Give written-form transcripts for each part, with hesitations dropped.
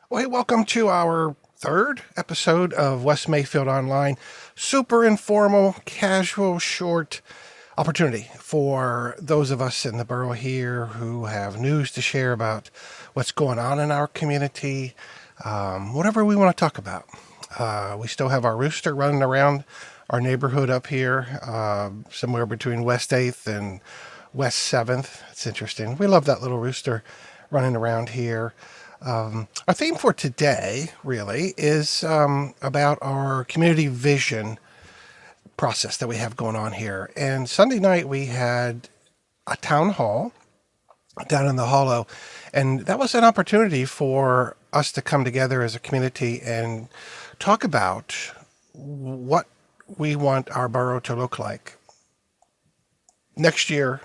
Well, hey, welcome to our third episode of West Mayfield Online. Super informal, casual, short opportunity for those of us in the borough here who have news to share about what's going on in our community, whatever we want to talk about. We still have our rooster running around our neighborhood up here, somewhere between West 8th and West 7th. It's interesting. We love that little rooster running around here. Our theme for today really is about our community vision process that we have going on here. And Sunday night we had a town hall down in the Hollow, and that was an opportunity for us to come together as a community and talk about what we want our borough to look like next year,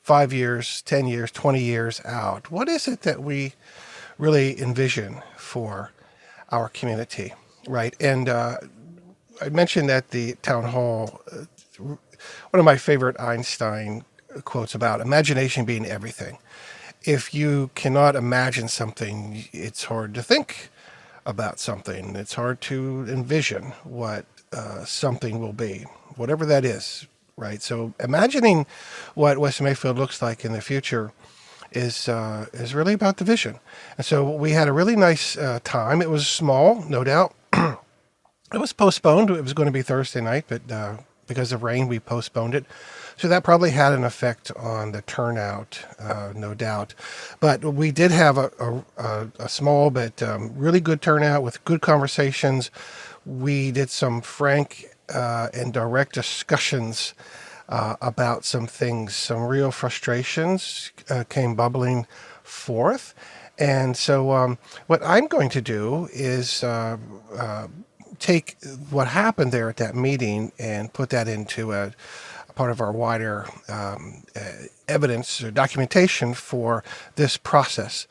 5 years, 10 years, 20 years out. What is it that we really envision for our community, right? And I mentioned at the town hall one of my favorite Einstein quotes about imagination being everything. If you cannot imagine something, it's hard to think about something. It's hard to envision what something will be, whatever that is, right? So imagining what West Mayfield looks like in the future is really about the vision. And so we had a really nice time. It was small, no doubt. It was postponed. It was going to be Thursday night, but because of rain, we postponed it. So that probably had an effect on the turnout, no doubt. But we did have a small but really good turnout with good conversations. We did some frank and direct discussions about some things. Some real frustrations came bubbling forth. And so what I'm going to do is take what happened there at that meeting and put that into a part of our wider evidence or documentation for this process,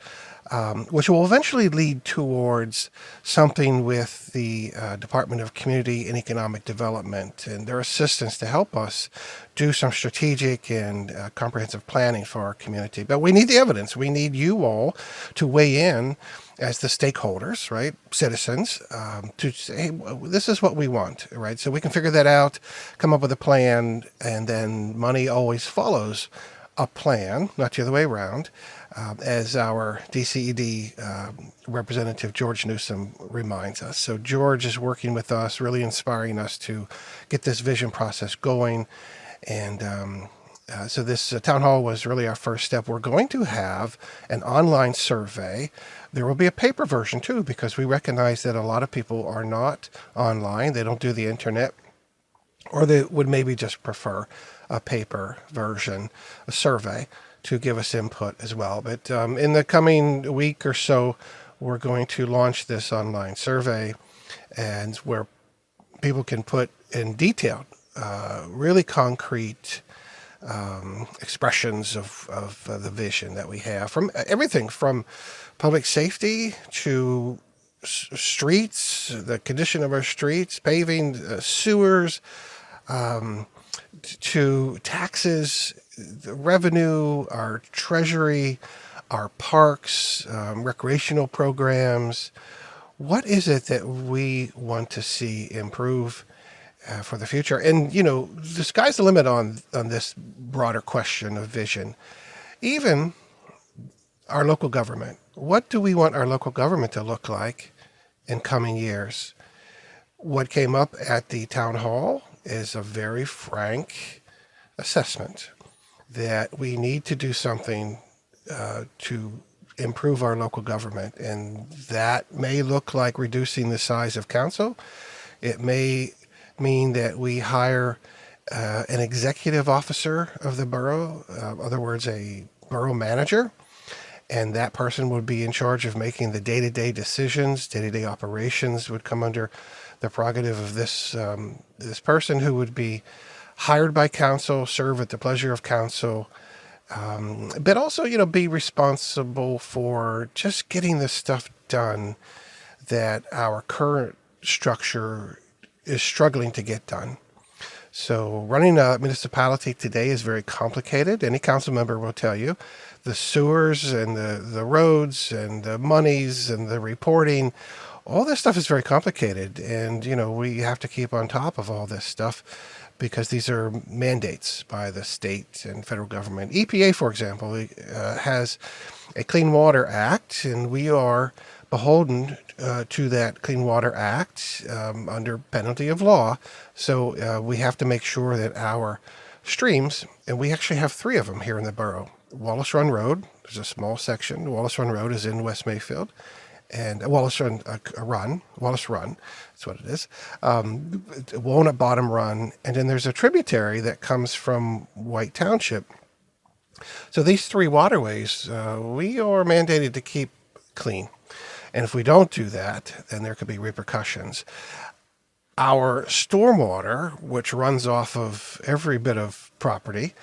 which will eventually lead towards something with the Department of Community and Economic Development and their assistance to help us do some strategic and comprehensive planning for our community. But we need the evidence. We need you all to weigh in as the stakeholders, right, citizens, to say, hey, this is what we want, right? So we can figure that out, come up with a plan, and then money always follows a plan, not the other way around, as our DCED representative George Newsom reminds us. So George is working with us, really inspiring us to get this vision process going. And so this town hall was really our first step. We're going to have an online survey. There will be a paper version too, because we recognize that a lot of people are not online. They don't do the internet, or they would maybe just prefer a paper version, a survey, to give us input as well. But in the coming week or so, we're going to launch this online survey, and where people can put in detailed, really concrete expressions of the vision that we have, from everything from public safety to streets, the condition of our streets, paving, sewers, to taxes, the revenue, our treasury, our parks, recreational programs. What is it that we want to see improve for the future? And, you know, the sky's the limit on this broader question of vision. Even our local government. What do we want our local government to look like in coming years? What came up at the town hall is a very frank assessment that we need to do something to improve our local government. And that may look like reducing the size of council. It may mean that we hire an executive officer of the borough, in other words, a borough manager, and that person would be in charge of making the day-to-day decisions. Day-to-day operations would come under the prerogative of this person, who would be hired by council, serve at the pleasure of council, but also, you know, be responsible for just getting the stuff done that our current structure is struggling to get done. So running a municipality today is very complicated. Any council member will tell you the sewers and the roads and the monies and the reporting, all this stuff is very complicated. And, we have to keep on top of all this stuff because these are mandates by the state and federal government. EPA, for example, has a Clean Water Act, and we are beholden to that Clean Water Act under penalty of law. So we have to make sure that our streams, and we actually have 3 of them here in the borough. Wallace Run Road, there's a small section. Wallace Run Road is in West Mayfield. And Wallace Run, Wallace Run, that's what it is. Walnut Bottom Run, and then there's a tributary that comes from White Township. So these 3 waterways, we are mandated to keep clean. And if we don't do that, then there could be repercussions. Our stormwater, which runs off of every bit of property,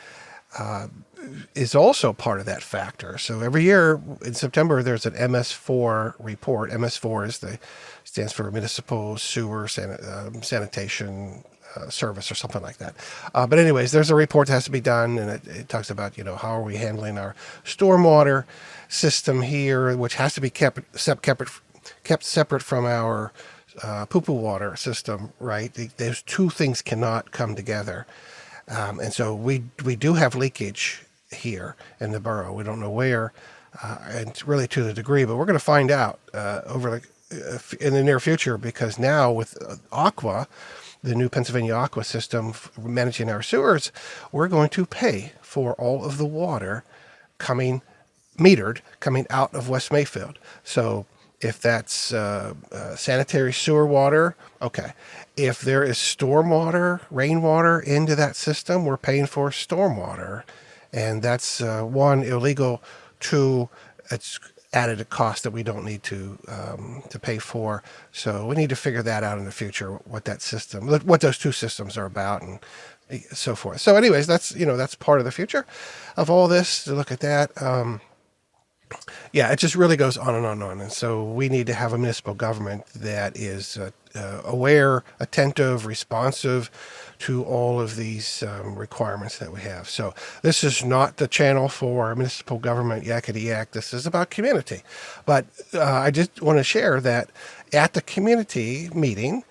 is also part of that factor. So every year in September, there's an MS4 report. MS4 stands for Municipal Sewer Sanitation Service or something like that. But anyways, there's a report that has to be done, and it talks about, how are we handling our stormwater system here, which has to be kept separate from our poo-poo water system, right? Those 2 things cannot come together. And so we do have leakage here in the borough. We don't know where, and really to the degree, but we're going to find out in the near future, because now with Aqua, the new Pennsylvania Aqua system managing our sewers, we're going to pay for all of the water metered coming out of West Mayfield. So if that's sanitary sewer water, okay. If there is stormwater, rainwater into that system, we're paying for stormwater. And that's 1, illegal. 2, it's added a cost that we don't need to pay for. So we need to figure that out in the future, what those 2 systems are about, and so forth. So anyways, that's part of the future of all this, to look at that. It just really goes on and on and on. And so we need to have a municipal government that is aware, attentive, responsive to all of these requirements that we have. So this is not the channel for municipal government yakety yak. This is about community. But I just want to share that at the community meeting,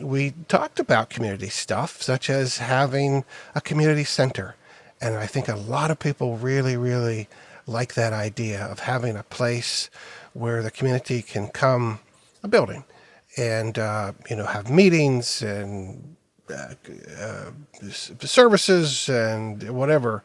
we talked about community stuff, such as having a community center. And I think a lot of people really, really like that idea of having a place where the community can come, a building, and have meetings and services and whatever,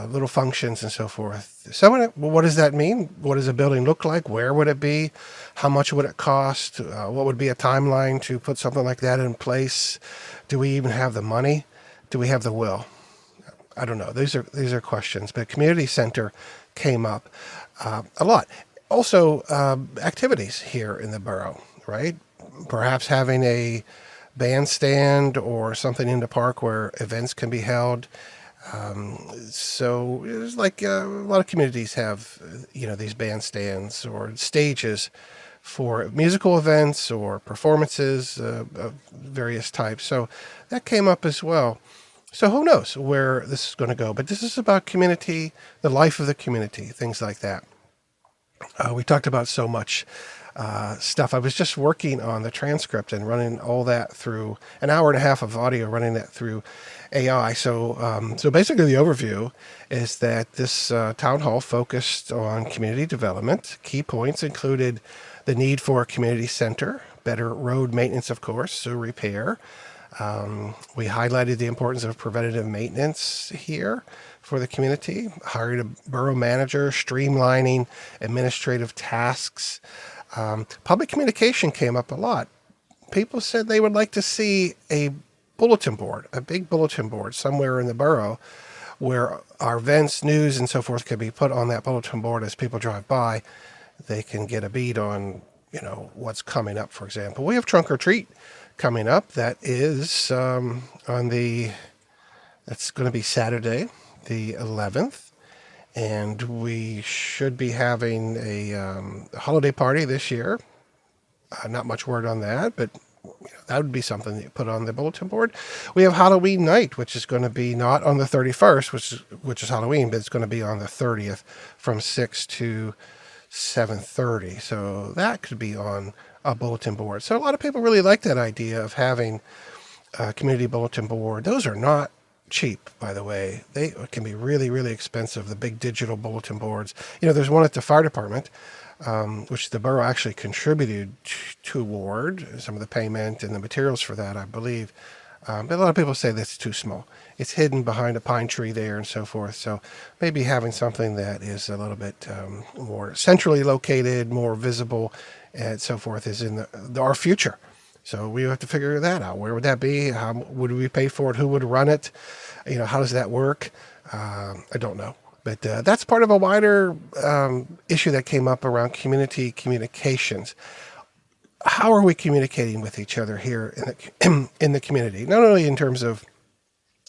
little functions and so forth. So what does that mean? What does a building look like? Where would it be? How much would it cost? What would be a timeline to put something like that in place? Do we even have the money? Do we have the will? I don't know. These are questions, but community center came up a lot. Also, activities here in the borough, right? Perhaps having a bandstand or something in the park where events can be held. So it's like a lot of communities have, these bandstands or stages for musical events or performances of various types. So that came up as well. So who knows where this is going to go? But this is about community, the life of the community, things like that. We talked about so much stuff. I was just working on the transcript and running all that through an hour and a half of audio, running that through AI. So basically the overview is that this town hall focused on community development. Key points included the need for a community center, better road maintenance, of course, so repair. We highlighted the importance of preventative maintenance here for the community, hired a borough manager, streamlining administrative tasks. Public communication came up a lot. People said they would like to see a bulletin board, a big bulletin board somewhere in the borough where our events, news, and so forth could be put on that bulletin board as people drive by. They can get a beat on, what's coming up, for example. We have Trunk or Treat coming up. That is that's going to be Saturday, the 11th. And we should be having a holiday party this year. Not much word on that, but that would be something that you put on the bulletin board. We have Halloween night, which is going to be not on the 31st, which is Halloween, but it's going to be on the 30th from 6 to 7:30. So that could be on a bulletin board. So a lot of people really like that idea of having a community bulletin board. Those are not cheap, by the way. They can be really, really expensive, the big digital bulletin boards. There's one at the fire department, which the borough actually contributed toward some of the payment and the materials for that, I believe. But a lot of people say that's too small. It's hidden behind a pine tree there and so forth. So maybe having something that is a little bit more centrally located, more visible, and so forth is in our future. So we have to figure that out. Where would that be? How would we pay for it? Who would run it? How does that work? I don't know. But that's part of a wider issue that came up around community communications. How are we communicating with each other here in the community? Not only in terms of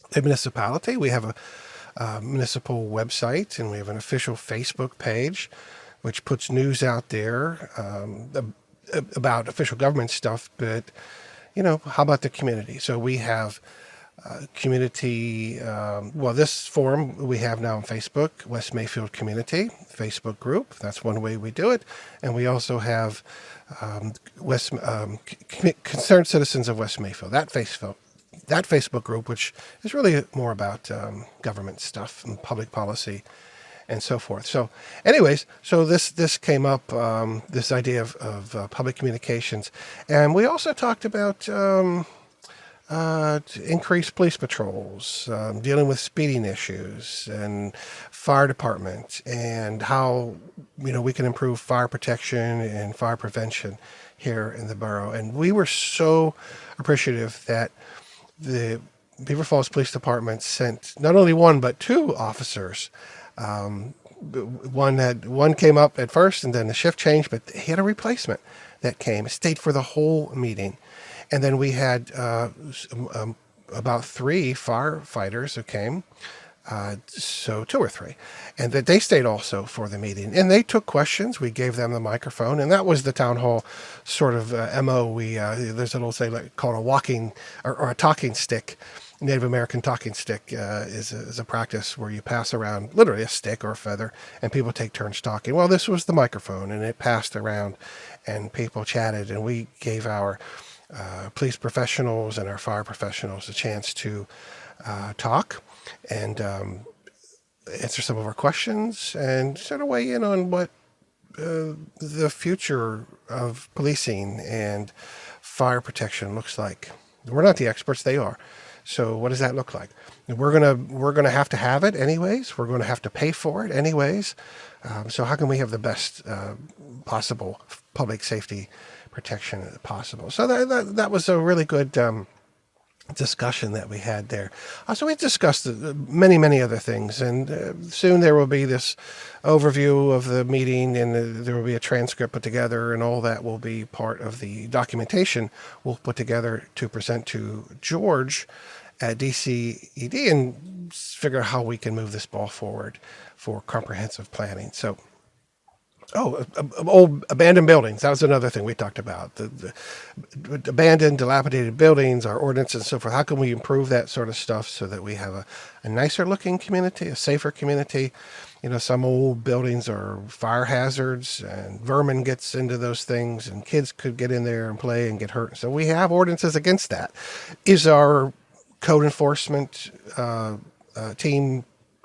the municipality, we have a municipal website and we have an official Facebook page, which puts news out there about official government stuff. But, how about the community? So we have community, this forum we have now on Facebook, West Mayfield Community Facebook group. That's one way we do it. And we also have Concerned Citizens of West Mayfield, that Facebook group, which is really more about government stuff and public policy and so forth. So anyways, this came up, this idea of public communications. And we also talked about increased police patrols, dealing with speeding issues and fire department, and how we can improve fire protection and fire prevention here in the borough. And we were so appreciative that the Beaver Falls Police Department sent not only one but two officers. One came up at first, and then the shift changed, but he had a replacement that stayed for the whole meeting. And then we had about 3 firefighters who came, so 2 or 3, and that they stayed also for the meeting. And they took questions. We gave them the microphone, and that was the town hall sort of MO. There's an old saying called a walking or a talking stick. Native American talking stick is a practice where you pass around literally a stick or a feather, and people take turns talking. Well, this was the microphone, and it passed around, and people chatted, and we gave our police professionals and our fire professionals a chance to talk and answer some of our questions and sort of weigh in on what the future of policing and fire protection looks like. We're not the experts; they are. So what does that look like? We're gonna have to have it anyways. We're going to have to pay for it anyways. So how can we have the best possible public safety protection possible? So that was a really good discussion that we had there. So we discussed many other things, and soon there will be this overview of the meeting, and there will be a transcript put together, and all that will be part of the documentation we'll put together to present to George at DCED and figure out how we can move this ball forward for comprehensive planning. So old abandoned buildings. That was another thing we talked about. The abandoned, dilapidated buildings, our ordinances and so forth. How can we improve that sort of stuff so that we have a nicer looking community, a safer community? Some old buildings are fire hazards, and vermin gets into those things, and kids could get in there and play and get hurt. So we have ordinances against that. Is our code enforcement team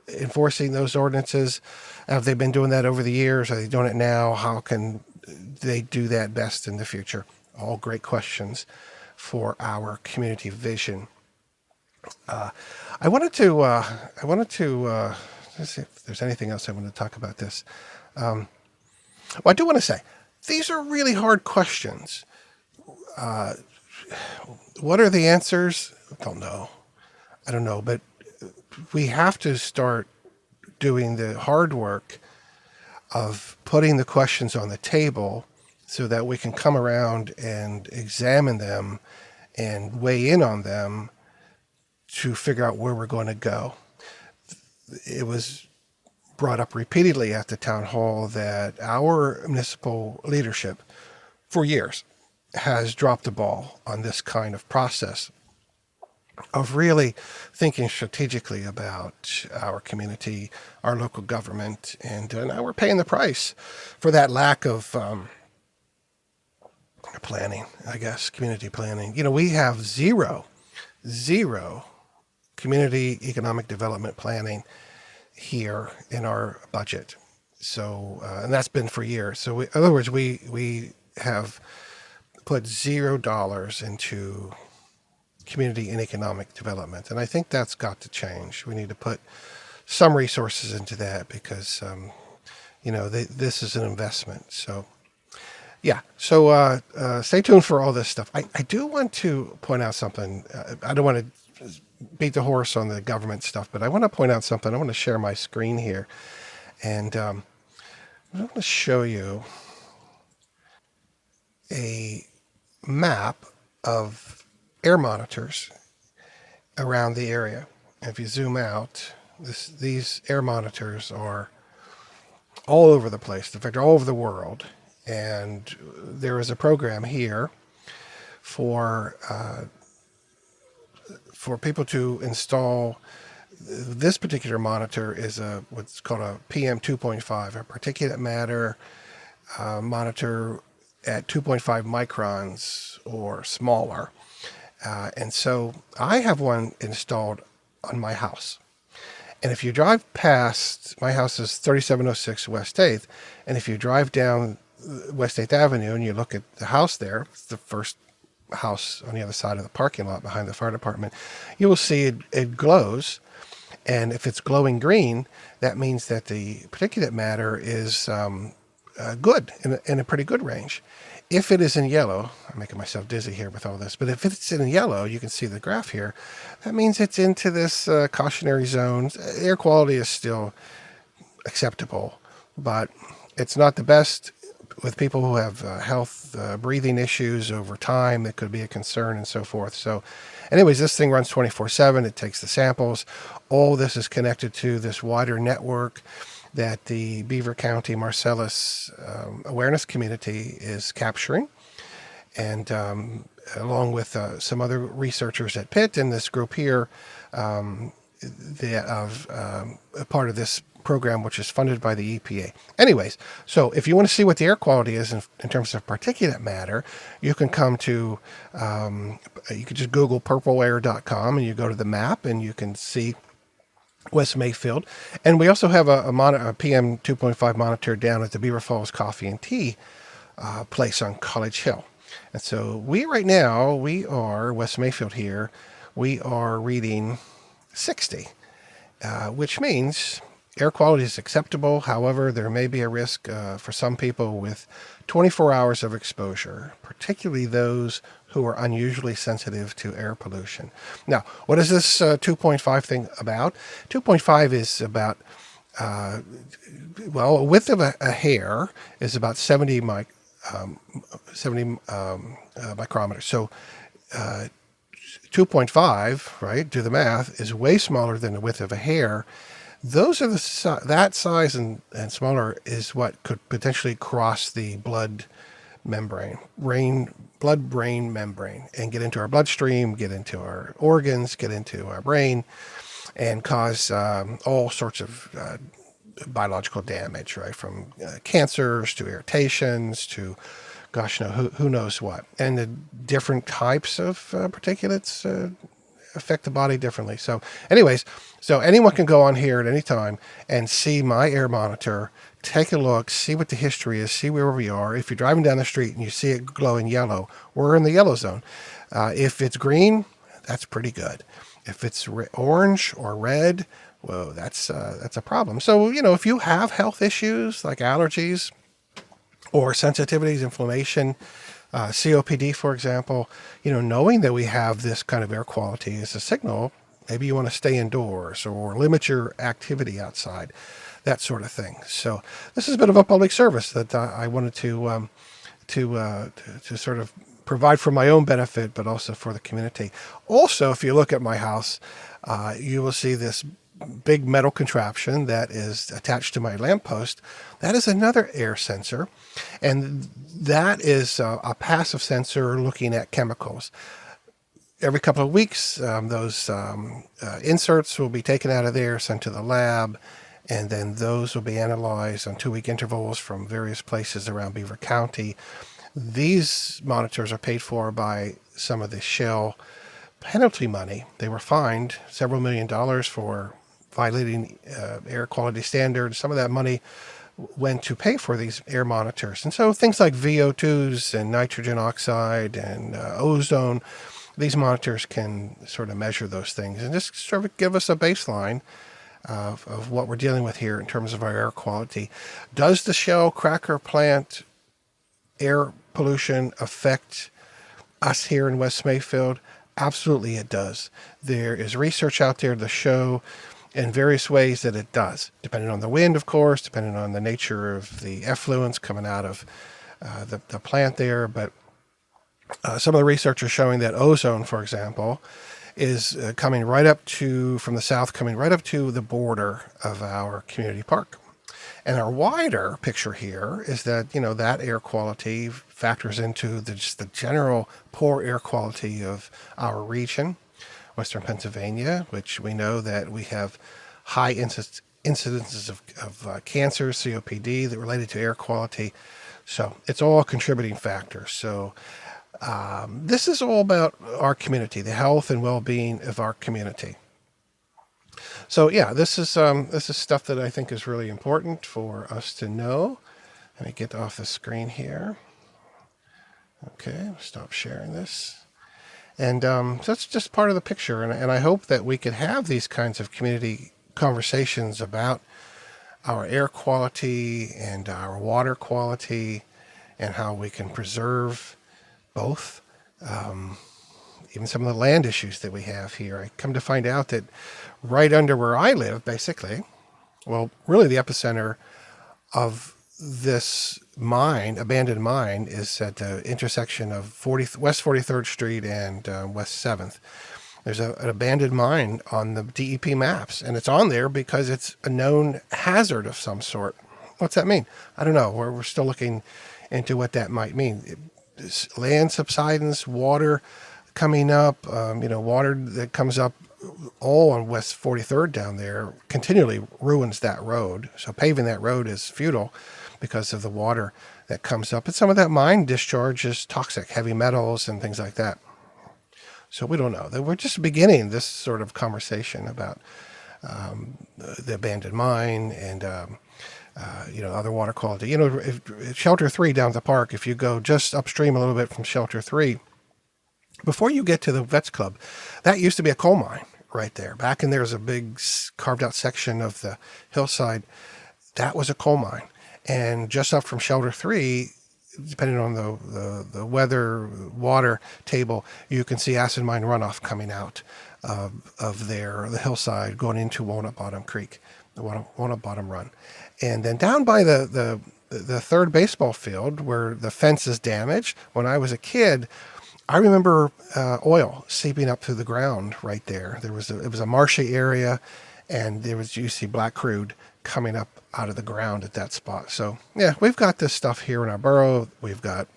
enforcing those ordinances? Have they been doing that over the years? Are they doing it now? How can they do that best in the future? All great questions for our community vision. I wanted to let's see if there's anything else I want to talk about this. I do want to say these are really hard questions. What are the answers? I don't know, but we have to start doing the hard work of putting the questions on the table so that we can come around and examine them and weigh in on them to figure out where we're going to go. It was brought up repeatedly at the town hall that our municipal leadership for years has dropped the ball on this kind of process of really thinking strategically about our community, our local government, and now we're paying the price for that lack of planning, I guess, community planning. We have zero community economic development planning here in our budget. So, and that's been for years. So, in other words, we have put $0 into community and economic development, and I think that's got to change. We need to put some resources into that because, this is an investment. So, yeah. So, stay tuned for all this stuff. I do want to point out something. I don't want to beat the horse on the government stuff, but I want to point out something. I want to share my screen here, and I want to show you a map of air monitors around the area. If you zoom out, these air monitors are all over the place. In fact, all over the world. And there is a program here for people to install. This particular monitor is what's called a PM 2.5, a particulate matter monitor at 2.5 microns or smaller. And so I have one installed on my house. And if you drive past, my house is 3706 West 8th, and if you drive down West 8th Avenue and you look at the house there, it's the first house on the other side of the parking lot behind the fire department, you will see it glows. And if it's glowing green, that means that the particulate matter is good, in a pretty good range. If it is in yellow, I'm making myself dizzy here with all this, but if it's in yellow, you can see the graph here, that means it's into this cautionary zone. Air quality is still acceptable, but it's not the best with people who have health, breathing issues over time. That could be a concern and so forth. So anyways, this thing runs 24/7. It takes the samples. All this is connected to this wider network that the Beaver County Marcellus awareness community is capturing. And along with some other researchers at Pitt and this group here, a part of this program, which is funded by the EPA. Anyways, so if you want to see what the air quality is in terms of particulate matter, you can come to, you can just Google purpleair.com and you go to the map and you can see West Mayfield. And we also have a PM 2.5 monitor down at the Beaver Falls Coffee and Tea place on College Hill. And so we are, West Mayfield here, we are reading 60, which means air quality is acceptable. However, there may be a risk for some people with 24 hours of exposure, particularly those who are unusually sensitive to air pollution. Now, what is this 2.5 thing about? 2.5 is about, a width of a hair is about 70 micrometers. So 2.5, right, do the math, is way smaller than the width of a hair. Those are that size and smaller is what could potentially cross the blood-brain membrane and get into our bloodstream, get into our organs, get into our brain, and cause all sorts of biological damage, right? From cancers to irritations to, gosh, who knows what. And the different types of particulates affect the body differently. So anyways, so anyone can go on here at any time and see my air monitor, take a look, see what the history is, see where we are. If you're driving down the street and you see it glowing yellow, we're in the yellow zone. If it's green, that's pretty good. If it's orange or red, whoa, that's a problem. So, if you have health issues like allergies or sensitivities, inflammation, COPD, for example, knowing that we have this kind of air quality is a signal. Maybe you want to stay indoors or limit your activity outside, that sort of thing. So this is a bit of a public service that I wanted to sort of provide for my own benefit, but also for the community. Also, if you look at my house, you will see this big metal contraption that is attached to my lamppost, that is another air sensor. And that is a passive sensor looking at chemicals. Every couple of weeks, those inserts will be taken out of there, sent to the lab, and then those will be analyzed on 2-week intervals from various places around Beaver County. These monitors are paid for by some of the Shell penalty money. They were fined several $1,000,000 for violating air quality standards. Some of that money went to pay for these air monitors. And so things like VO2s and nitrogen oxide and ozone, these monitors can sort of measure those things and just sort of give us a baseline of what we're dealing with here in terms of our air quality. Does the Shell cracker plant air pollution affect us here in West Mayfield? Absolutely it does. There is research out there to show in various ways that it does, depending on the wind, of course, depending on the nature of the effluents coming out of the plant there. But some of the research are showing that ozone, for example, is coming right up to, from the south, coming right up to the border of our community park. And our wider picture here is that, that air quality factors into just the general poor air quality of our region, Western Pennsylvania, which we know that we have high incidences of cancer, COPD, that related to air quality. So it's all a contributing factor. So this is all about our community, the health and well-being of our community. So yeah, this is stuff that I think is really important for us to know. Let me get off the screen here. Okay, stop sharing this. And that's just part of the picture. And I hope that we could have these kinds of community conversations about our air quality and our water quality and how we can preserve both. Even some of the land issues that we have here. I come to find out that right under where I live, basically, well, really the epicenter of this mine, abandoned mine, is at the intersection of West 43rd Street and West 7th. There's an abandoned mine on the DEP maps, and it's on there because it's a known hazard of some sort. What's that mean? I don't know. We're still looking into what that might mean. Land subsidence, water coming up, water that comes up all on West 43rd down there continually ruins that road. So paving that road is futile because of the water that comes up. And some of that mine discharge is toxic, heavy metals and things like that. So we don't know. We're just beginning this sort of conversation about the abandoned mine and other water quality. If Shelter 3 down at the park, if you go just upstream a little bit from Shelter 3, before you get to the Vets Club, that used to be a coal mine right there. Back in there's a big carved out section of the hillside. That was a coal mine. And just up from Shelter 3, depending on the weather, water table, you can see acid mine runoff coming out of there, the hillside, going into Walnut Bottom Creek, the Walnut Bottom Run. And then down by the third baseball field where the fence is damaged, when I was a kid, I remember oil seeping up through the ground right there. It was a marshy area, and you see black crude coming up out of the ground at that spot. So yeah, we've got this stuff here in our borough. We've got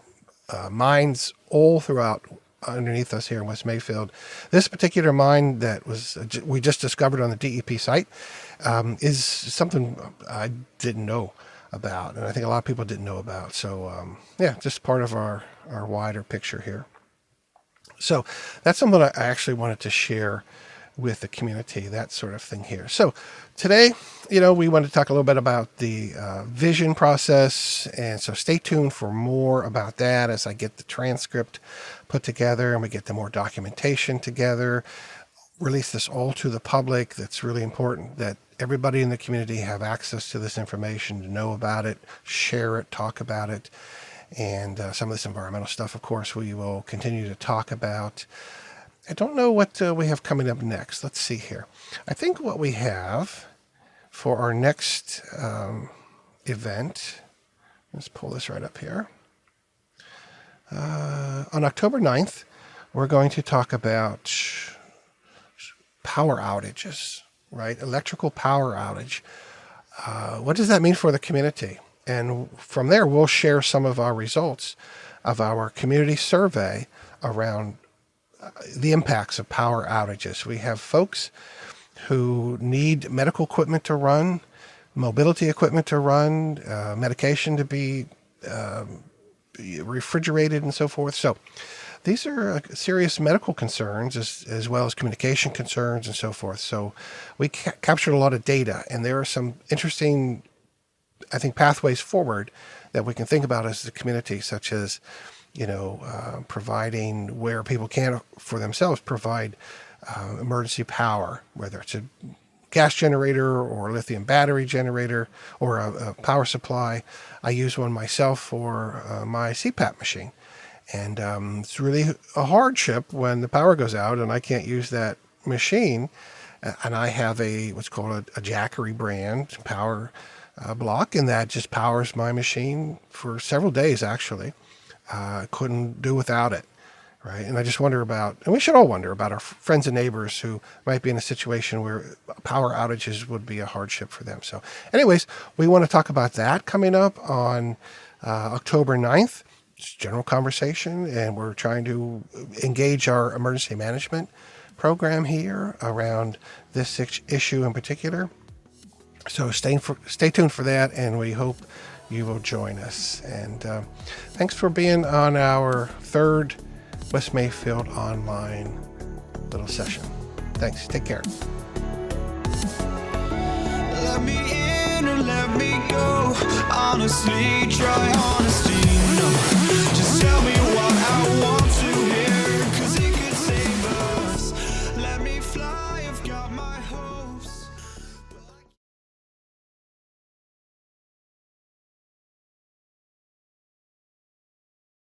mines all throughout underneath us here in West Mayfield. This particular mine that we just discovered on the DEP site is something I didn't know about, and I think a lot of people didn't know about. So yeah, just part of our wider picture here. So that's something I actually wanted to share with the community, that sort of thing here. So today, we want to talk a little bit about the vision process. And so stay tuned for more about that as I get the transcript put together and we get the more documentation together, release this all to the public. That's really important that everybody in the community have access to this information, to know about it, share it, talk about it. And some of this environmental stuff, of course, we will continue to talk about. I don't know what we have coming up next. Let's see here. I think what we have for our next event, let's pull this right up here. On October 9th, we're going to talk about power outages. right? Electrical power outage. What does that mean for the community? And from there, we'll share some of our results of our community survey around the impacts of power outages. We have folks who need medical equipment to run, mobility equipment to run, medication to be refrigerated and so forth. So these are serious medical concerns as well as communication concerns and so forth. So we captured a lot of data, and there are some interesting, I think, pathways forward that we can think about as a community, such as, providing where people can for themselves provide emergency power, whether it's a gas generator or a lithium battery generator or a power supply. I use one myself for my CPAP machine. And it's really a hardship when the power goes out and I can't use that machine. And I have what's called a Jackery brand power block, and that just powers my machine for several days, actually. Couldn't do without it, right? And I just wonder about, and we should all wonder about our friends and neighbors who might be in a situation where power outages would be a hardship for them. So anyways, we want to talk about that coming up on October 9th. It's general conversation, and we're trying to engage our emergency management program here around this issue in particular. So stay tuned for that, and we hope you will join us. And thanks for being on our third West Mayfield online little session. Thanks. Take care. Let me in or let me go. Honestly, try honesty. No, just tell me.